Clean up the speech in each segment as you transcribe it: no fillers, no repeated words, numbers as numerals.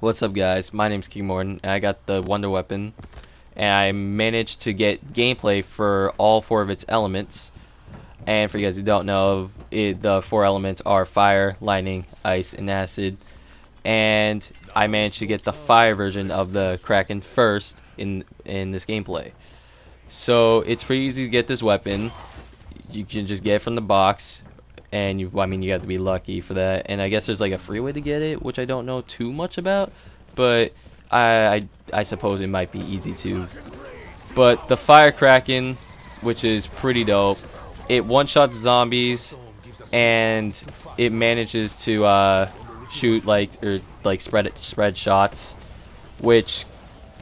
What's up, guys? My name's King Morton, and I got the Wonder Weapon, and I managed to get gameplay for all four of its elements. And for you guys who don't know, the four elements are fire, lightning, ice, and acid. And I managed to get the fire version of the Kraken first in this gameplay. So it's pretty easy to get this weapon. You can just get it from the box. And you have to be lucky for that. And I guess there's like a free way to get it, which I don't know too much about, but I suppose it might be easy to. But the Fire Kraken, which is pretty dope, it one-shots zombies, and it manages to shoot spread shots, which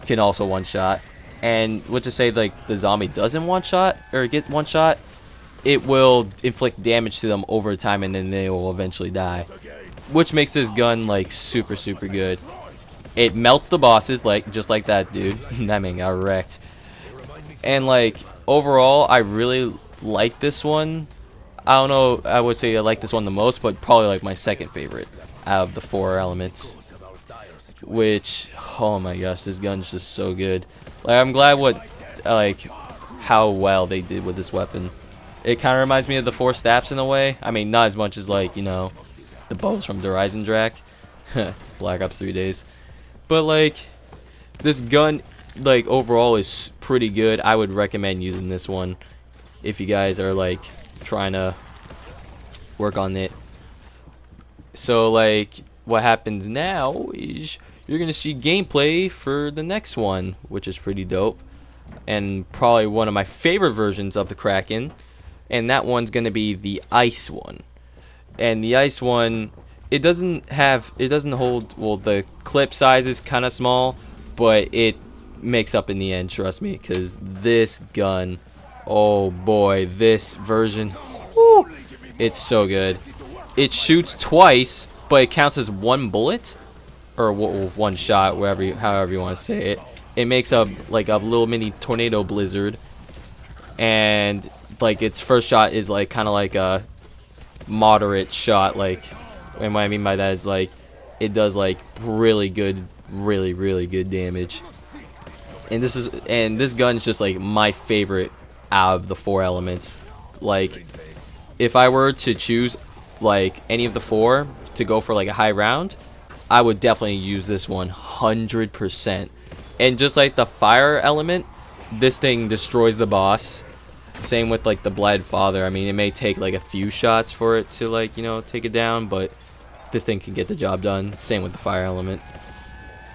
can also one-shot. And what to say, like the zombie doesn't one-shot or get one-shot, it will inflict damage to them over time, and then they will eventually die, which makes this gun like super good. It melts the bosses just like that dude. That man got wrecked. And like overall, I really like this one. I don't know, I would say I like this one the most, but probably like my second favorite out of the four elements. Which, oh my gosh, this gun's just so good. Like, I'm glad how well they did with this weapon. It kind of reminds me of the four staffs in a way. I mean, not as much as like, you know, the bows from Horizon Drac, Black Ops 3 days. But like, this gun, like overall, is pretty good. I would recommend using this one if you guys are like trying to work on it. So like, what happens now is you're gonna see gameplay for the next one, which is pretty dope, and probably one of my favorite versions of the Kraken. And that one's gonna be the ice one. And the ice one, it doesn't hold, well, the clip size is kind of small, but it makes up in the end, trust me, because this gun, oh boy, this version, whew, it's so good. It shoots twice, but it counts as one bullet, or one shot, however you want to say it. It makes a little mini tornado blizzard, and like its first shot is like kind of like a moderate shot, and what I mean by that is like it does like really good damage. And this gun is just like my favorite out of the four elements. Like, if I were to choose like any of the four to go for like a high round, I would definitely use this 100%. And just like the fire element, this thing destroys the boss. Same with like the Bled Father. I mean, it may take like a few shots for it to, like, you know, take it down, but this thing can get the job done. Same with the fire element.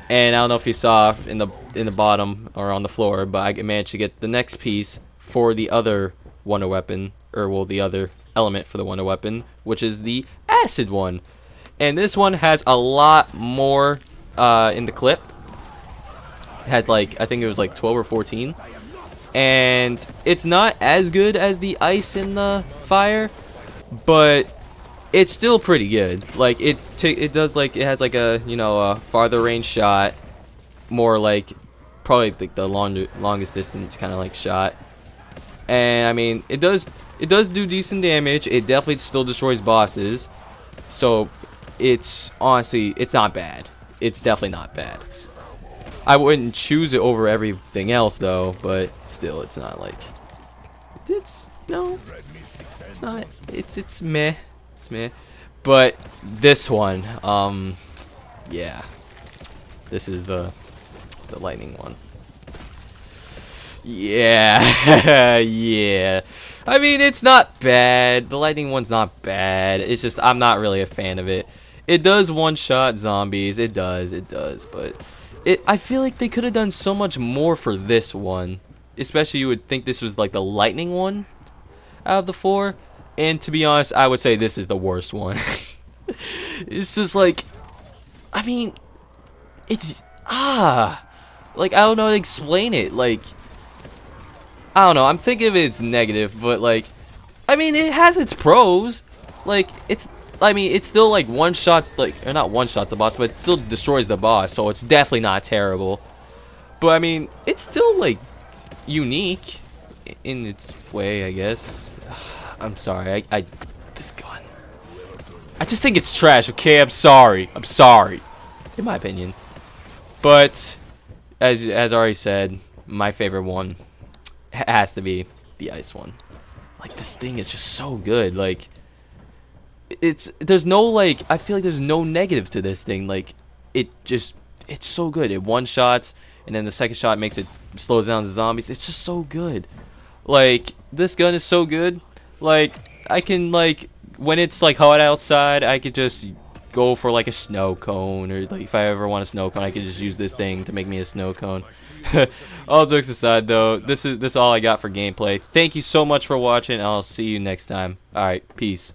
And I don't know if you saw in the bottom or on the floor, but I managed to get the next piece for the other Wonder Weapon, or well, the other element for the Wonder Weapon, which is the acid one. And this one has a lot more in the clip. It had like, I think it was like 12 or 14. And it's not as good as the ice and the fire, but it's still pretty good. Like, it does, like, it has like a, you know, a farther range shot, more like probably like the longest distance kind of like shot. And I mean, it does do decent damage. It definitely still destroys bosses. So it's honestly, it's not bad. It's definitely not bad. I wouldn't choose it over everything else though, but still, it's not like, it's no, it's not, it's meh, it's meh. But this one, yeah, this is the lightning one. Yeah, yeah. I mean, it's not bad. The lightning one's not bad. It's just I'm not really a fan of it. It does one-shot zombies. It does, but I feel like they could have done so much more for this one. Especially, you would think this was like the lightning one out of the four. And to be honest, I would say this is the worst one. It's just like, I mean, it's, like, I don't know how to explain it. Like, I don't know, I'm thinking of it as negative, but like, I mean, it has its pros. Like, I mean, it's still like one-shots, like, or not one-shots the boss, but it still destroys the boss, so it's definitely not terrible. But I mean, it's still like unique in its way, I guess. I'm sorry, this gun, I just think it's trash. Okay, I'm sorry, in my opinion. But as already said, my favorite one has to be the ice one. Like, this thing is just so good. Like, there's no, like, I feel like there's no negative to this thing. Like, it's so good. It one shots, and then the second shot makes it slows down the zombies. It's just so good. Like, this gun is so good. Like, I can, like, when it's like hot outside, I could just go for like a snow cone, or like if I ever want a snow cone, I could just use this thing to make me a snow cone. All jokes aside, though, this is all I got for gameplay. Thank you so much for watching, and I'll see you next time. All right, peace.